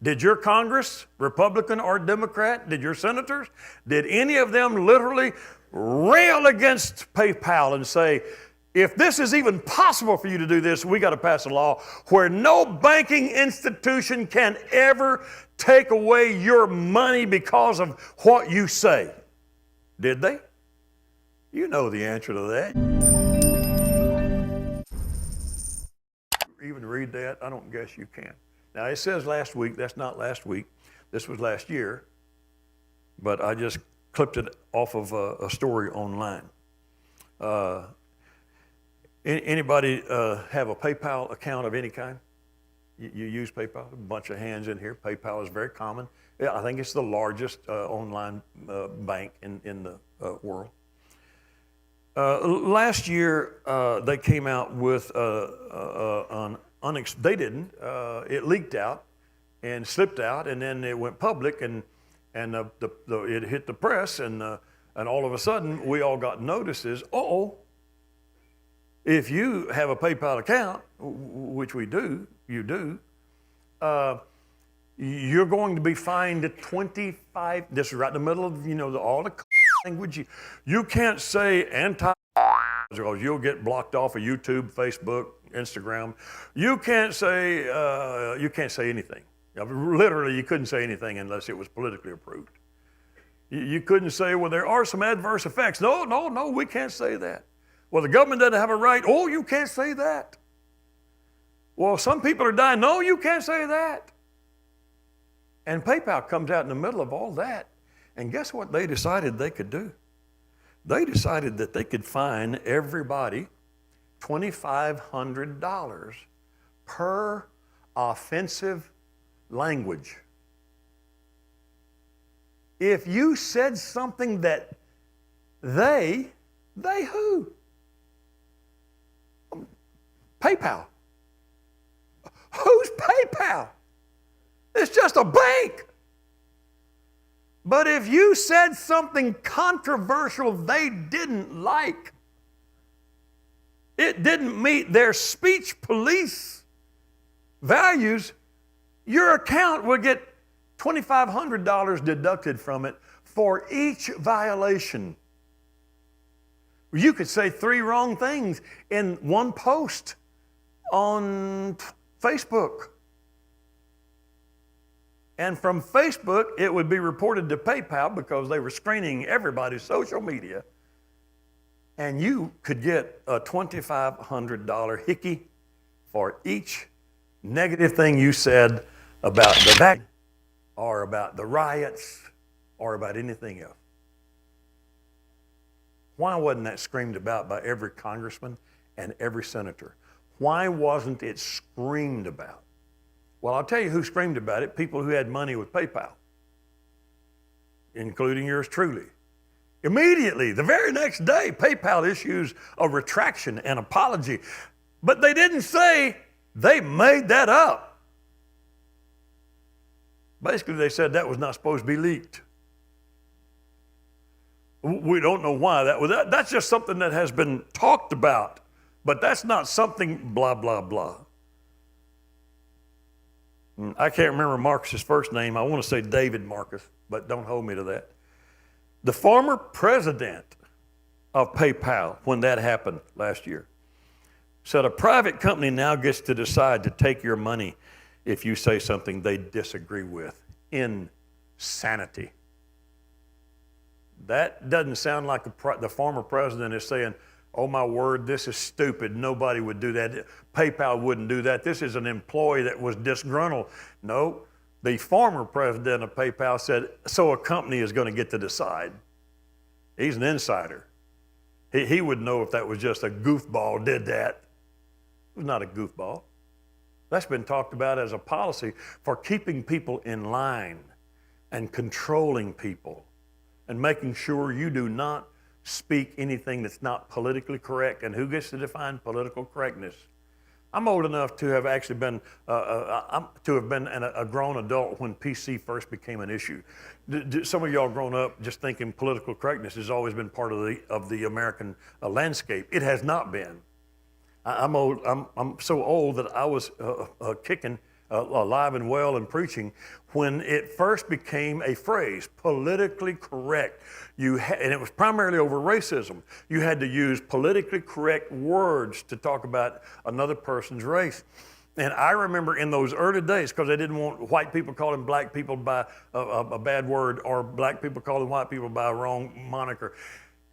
Did your Congress, Republican or Democrat, did your senators, did any of them literally rail against PayPal and say, if this is even possible for you to do this, we got to pass a law where no banking institution can ever take away your money because of what you say? Did they? You know the answer to that. Even read that? I don't guess you can. Now, it says last week. That's not last week. This was last year. But I just clipped it off of a story online. Anybody have a PayPal account of any kind? You use PayPal? A bunch of hands in here. PayPal is very common. I think it's the largest online bank in the world. Last year, they came out with they didn't. It leaked out and slipped out, and then it went public, and it hit the press, and all of a sudden, we all got notices. If you have a PayPal account, which we do, you do, you're going to be fined 25. This is right in the middle of all the language. You can't say anti because you'll get blocked off of YouTube, Facebook, Instagram. You can't say anything. Literally, you couldn't say anything unless it was politically approved. You couldn't say, well, there are some adverse effects. No, we can't say that. Well, the government doesn't have a right. Oh, you can't say that. Well, some people are dying. No, you can't say that. And PayPal comes out in the middle of all that. And guess what they decided they could do? They decided that they could fine everybody $2,500 per offensive language. If you said something that they who? PayPal. Who's PayPal? It's just a bank. But if you said something controversial they didn't like, it didn't meet their speech police values, your account would get $2,500 deducted from it for each violation. You could say 3 wrong things in one post on Facebook. And from Facebook, it would be reported to PayPal because they were screening everybody's social media. And you could get a $2,500 hickey for each negative thing you said about the vaccine or about the riots or about anything else. Why wasn't that screamed about by every congressman and every senator? Why wasn't it screamed about? Well, I'll tell you who screamed about it. People who had money with PayPal, including yours truly. Immediately, the very next day, PayPal issues a retraction and apology. But they didn't say they made that up. Basically, they said that was not supposed to be leaked. We don't know why that was. That's just something that has been talked about, but that's not something blah, blah, blah. I can't remember Marcus's first name. I want to say David Marcus, but don't hold me to that. The former president of PayPal, when that happened last year, said a private company now gets to decide to take your money if you say something they disagree with. Insanity. That doesn't sound like the former president is saying, oh my word, this is stupid. Nobody would do that. PayPal wouldn't do that. This is an employee that was disgruntled. No, the former president of PayPal said, so a company is going to get to decide. He's an insider. He would know if that was just a goofball did that. It was not a goofball. That's been talked about as a policy for keeping people in line and controlling people and making sure you do not speak anything that's not politically correct. And who gets to define political correctness? I'm old enough to have actually been a grown adult when PC first became an issue. Some of y'all grown up just thinking political correctness has always been part of the American landscape. It has not been. I'm old. I'm so old that I was kicking alive and well and preaching, when it first became a phrase, politically correct. And it was primarily over racism. You had to use politically correct words to talk about another person's race. And I remember in those early days, because they didn't want white people calling black people by a bad word, or black people calling white people by a wrong moniker.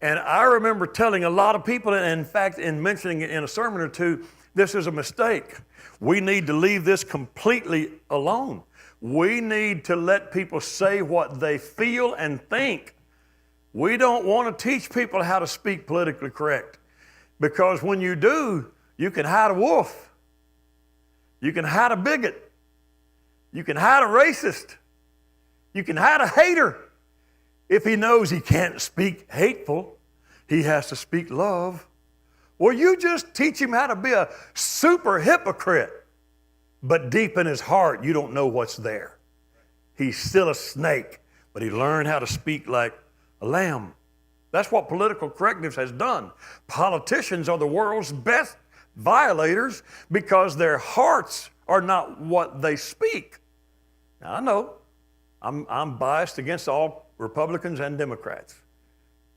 And I remember telling a lot of people, and in fact, in mentioning it in a sermon or two, this is a mistake. We need to leave this completely alone. We need to let people say what they feel and think. We don't want to teach people how to speak politically correct, because when you do, you can hide a wolf. You can hide a bigot. You can hide a racist. You can hide a hater. If he knows he can't speak hateful, he has to speak love. Well, you just teach him how to be a super hypocrite, but deep in his heart, you don't know what's there. He's still a snake, but he learned how to speak like a lamb. That's what political correctness has done. Politicians are the world's best violators because their hearts are not what they speak. Now, I know I'm biased against all Republicans and Democrats.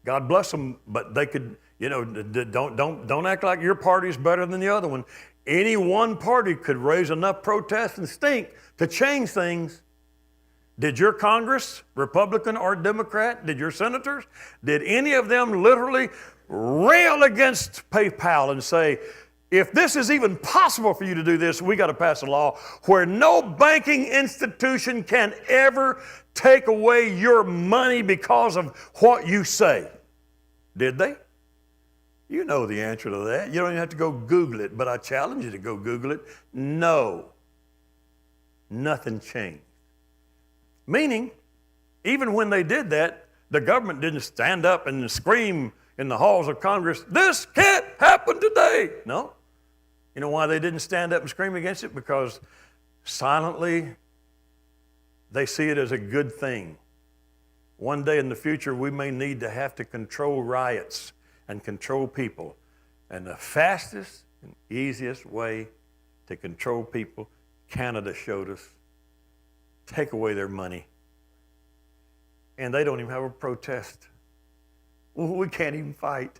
God bless them, but they could, don't act like your party is better than the other one. Any one party could raise enough protest and stink to change things. Did your Congress, Republican or Democrat, did your senators, did any of them literally rail against PayPal and say, if this is even possible for you to do this, we got to pass a law where no banking institution can ever take away your money because of what you say? Did they? You know the answer to that. You don't even have to go Google it, but I challenge you to go Google it. No. Nothing changed. Meaning, even when they did that, the government didn't stand up and scream in the halls of Congress, this can't happen today. No. You know why they didn't stand up and scream against it? Because silently, they see it as a good thing. One day in the future, we may need to have to control riots and control people. And the fastest and easiest way to control people, Canada showed us, take away their money. And they don't even have a protest. Well, we can't even fight.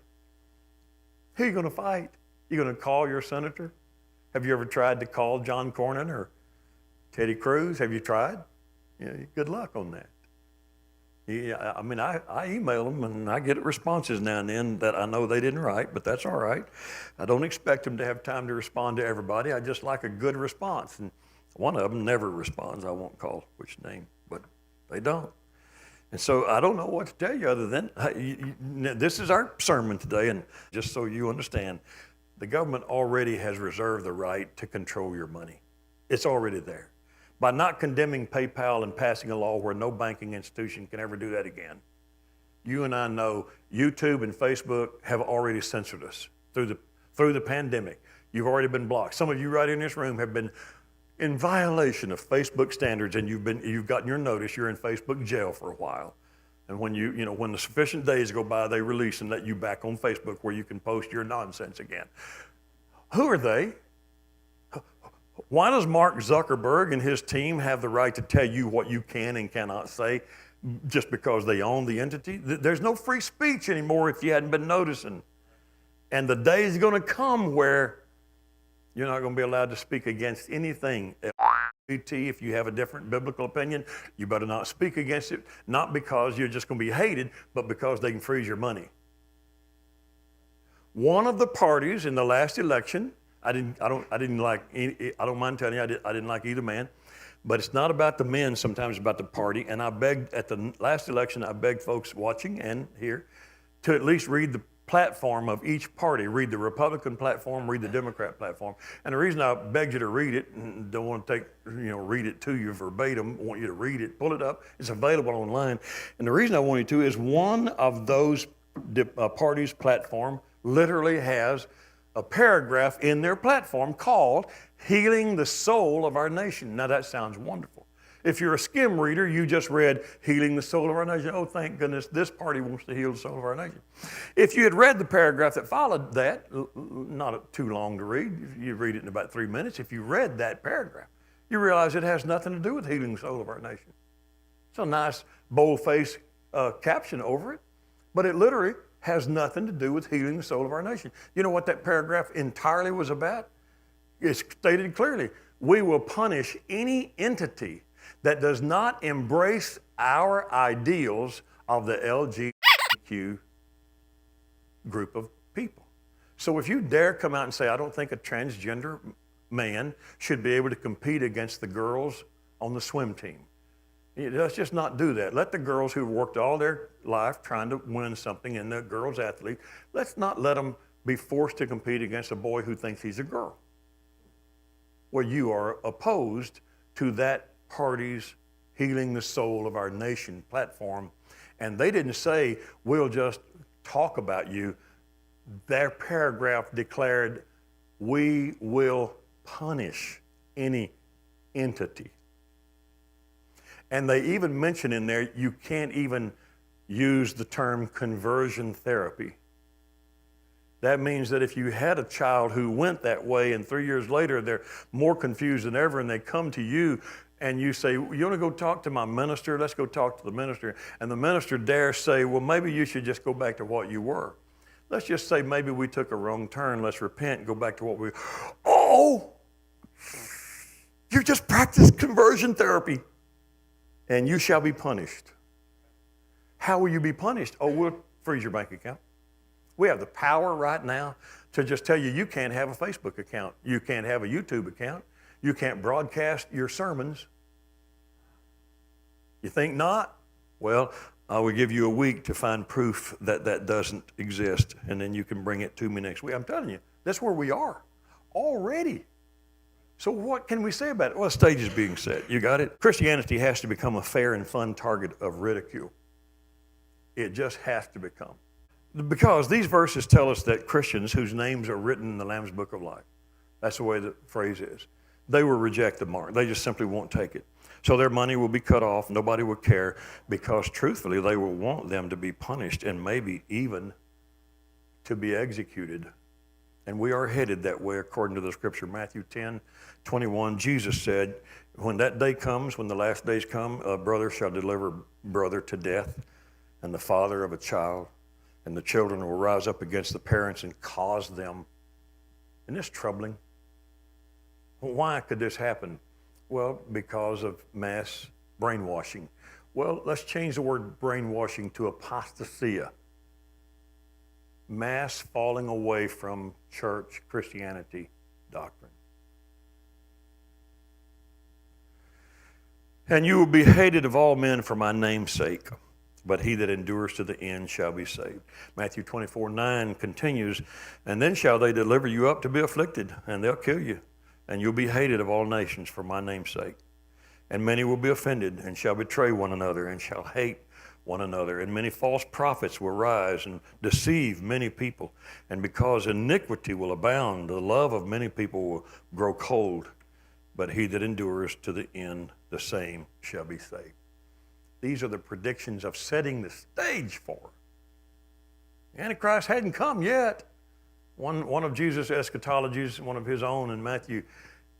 Who are you going to fight? You going to call your senator? Have you ever tried to call John Cornyn or Teddy Cruz? Have you tried? Good luck on that. Yeah, I email them and I get responses now and then that I know they didn't write, but that's all right. I don't expect them to have time to respond to everybody. I just like a good response. And one of them never responds. I won't call which name, but they don't. And so I don't know what to tell you other than this is our sermon today, and just so you understand, the government already has reserved the right to control your money. It's already there. By not condemning PayPal and passing a law where no banking institution can ever do that again, you and I know YouTube and Facebook have already censored us through the pandemic. You've already been blocked. Some of you right in this room have been in violation of Facebook standards, and you've gotten your notice. You're in Facebook jail for a while. And when when the sufficient days go by, they release and let you back on Facebook where you can post your nonsense again. Who are they? Why does Mark Zuckerberg and his team have the right to tell you what you can and cannot say just because they own the entity? There's no free speech anymore if you hadn't been noticing. And the day is going to come where you're not going to be allowed to speak against anything. If you have a different biblical opinion, you better not speak against it, not because you're just going to be hated, but because they can freeze your money. One of the parties in the last election, I don't mind telling you, I didn't like either man, but it's not about the men, sometimes it's about the party. And I begged at the last election, I begged folks watching and here to at least read the platform of each party. Read the Republican platform, read the Democrat platform. And the reason I begged you to read it, and don't want to read it to you verbatim, I want you to read it, pull it up. It's available online. And the reason I want you to is one of those parties' platform literally has a paragraph in their platform called Healing the Soul of Our Nation. Now that sounds wonderful. If you're a skim reader, you just read Healing the Soul of Our Nation. Oh, thank goodness, this party wants to heal the soul of our nation. If you had read the paragraph that followed that, not too long to read, you read it in about 3 minutes. If you read that paragraph, You realize it has nothing to do with healing the soul of our nation. It's a nice, bold-faced caption over it, but it literally has nothing to do with healing the soul of our nation. You know what that paragraph entirely was about? It's stated clearly. We will punish any entity that does not embrace our ideals of the LGBTQ group of people. So if you dare come out and say, I don't think a transgender man should be able to compete against the girls on the swim team. Let's just not do that. Let the girls who've worked all their life trying to win something in the girls' athlete, let's not let them be forced to compete against a boy who thinks he's a girl. Well, you are opposed to that party's healing the soul of our nation platform. And they didn't say, we'll just talk about you. Their paragraph declared, we will punish any entity. And they even mention in there, you can't even use the term conversion therapy. That means that if you had a child who went that way and 3 years later they're more confused than ever and they come to you and you say, you want to go talk to my minister? Let's go talk to the minister. And the minister dares say, well, maybe you should just go back to what you were. Let's just say maybe we took a wrong turn. Let's repent and go back to what we were. Oh, you just practiced conversion therapy and you shall be punished. How will you be punished? Oh, we'll freeze your bank account. We have the power right now to just tell you, you can't have a Facebook account. You can't have a YouTube account. You can't broadcast your sermons. You think not? Well, I will give you a week to find proof that that doesn't exist, and then you can bring it to me next week. I'm telling you, that's where we are already. So what can we say about it? Well, the stage is being set. You got it? Christianity has to become a fair and fun target of ridicule. It just has to become. Because these verses tell us that Christians whose names are written in the Lamb's Book of Life, that's the way the phrase is, they will reject the mark. They just simply won't take it. So their money will be cut off. Nobody will care because truthfully they will want them to be punished and maybe even to be executed. And we are headed that way according to the scripture. Matthew 10:21, Jesus said, when that day comes, when the last days come, a brother shall deliver brother to death, and the father of a child, and the children will rise up against the parents and cause them. Isn't this troubling? Why could this happen? Well, because of mass brainwashing. Well, let's change the word brainwashing to apostasy. Mass falling away from church Christianity doctrine. And you will be hated of all men for my name's sake, but he that endures to the end shall be saved. Matthew 24:9 continues, and then shall they deliver you up to be afflicted, and they'll kill you, and you'll be hated of all nations for my name's sake. And many will be offended, and shall betray one another, and shall hate one another. And many false prophets will rise and deceive many people. And because iniquity will abound, the love of many people will grow cold. But he that endures to the end, the same shall be saved. These are the predictions of setting the stage for. The Antichrist hadn't come yet. One of Jesus' eschatologies, one of his own in Matthew,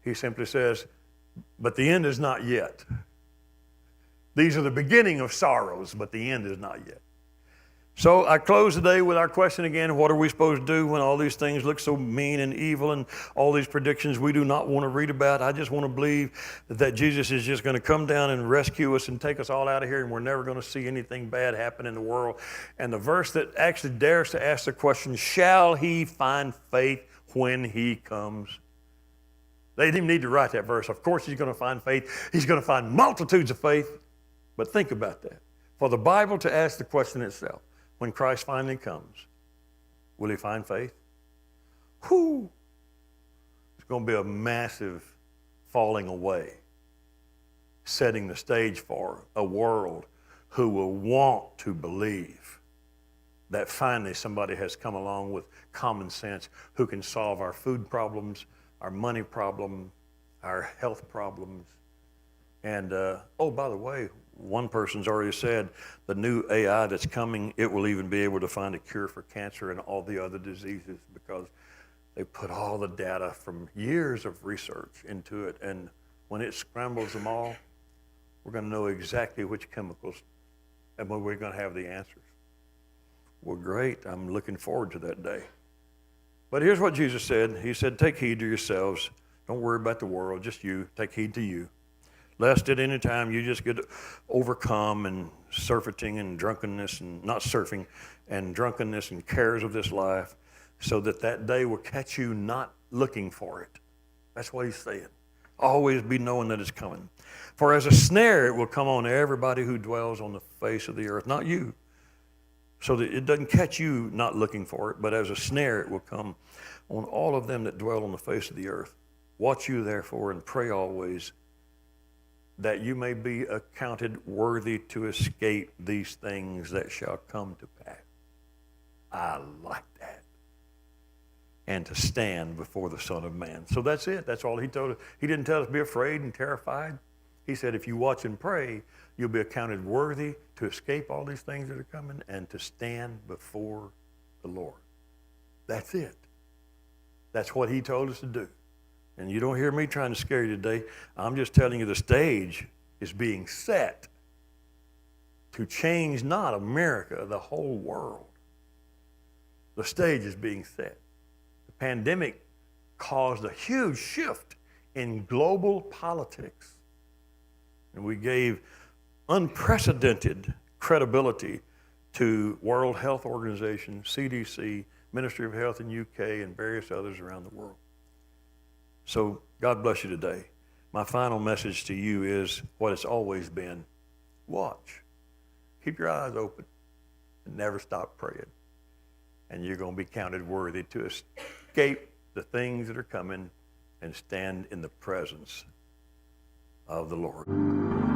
he simply says, but the end is not yet. These are the beginning of sorrows, but the end is not yet. So I close today with our question again, what are we supposed to do when all these things look so mean and evil and all these predictions we do not want to read about? I just want to believe that Jesus is just going to come down and rescue us and take us all out of here, and we're never going to see anything bad happen in the world. And the verse that actually dares to ask the question, shall he find faith when he comes? They didn't even need to write that verse. Of course he's going to find faith. He's going to find multitudes of faith. But think about that. For the Bible to ask the question itself, when Christ finally comes, will he find faith? Whew! It's going to be a massive falling away, setting the stage for a world who will want to believe that finally somebody has come along with common sense who can solve our food problems, our money problem, our health problems. And, oh, by the way, one person's already said the new AI that's coming, it will even be able to find a cure for cancer and all the other diseases because they put all the data from years of research into it. And when it scrambles them all, we're going to know exactly which chemicals, and when we're going to have the answers. Well, great. I'm looking forward to that day. But here's what Jesus said. He said, take heed to yourselves. Don't worry about the world, just you. Take heed to you. Lest at any time you just get overcome and surfeiting and drunkenness and not surfing and drunkenness and cares of this life, so that that day will catch you not looking for it. That's what he's saying. Always be knowing that it's coming. For as a snare it will come on everybody who dwells on the face of the earth, not you. So that it doesn't catch you not looking for it, but as a snare it will come on all of them that dwell on the face of the earth. Watch you therefore and pray always, that you may be accounted worthy to escape these things that shall come to pass. I like that. And to stand before the Son of Man. So that's it. That's all he told us. He didn't tell us to be afraid and terrified. He said, if you watch and pray, you'll be accounted worthy to escape all these things that are coming and to stand before the Lord. That's it. That's what he told us to do. And you don't hear me trying to scare you today. I'm just telling you the stage is being set to change not America, the whole world. The stage is being set. The pandemic caused a huge shift in global politics. And we gave unprecedented credibility to World Health Organization, CDC, Ministry of Health in UK, and various others around the world. So God bless you today. My final message to you is what it's always been. Watch. Keep your eyes open and never stop praying. And you're going to be counted worthy to escape the things that are coming and stand in the presence of the Lord.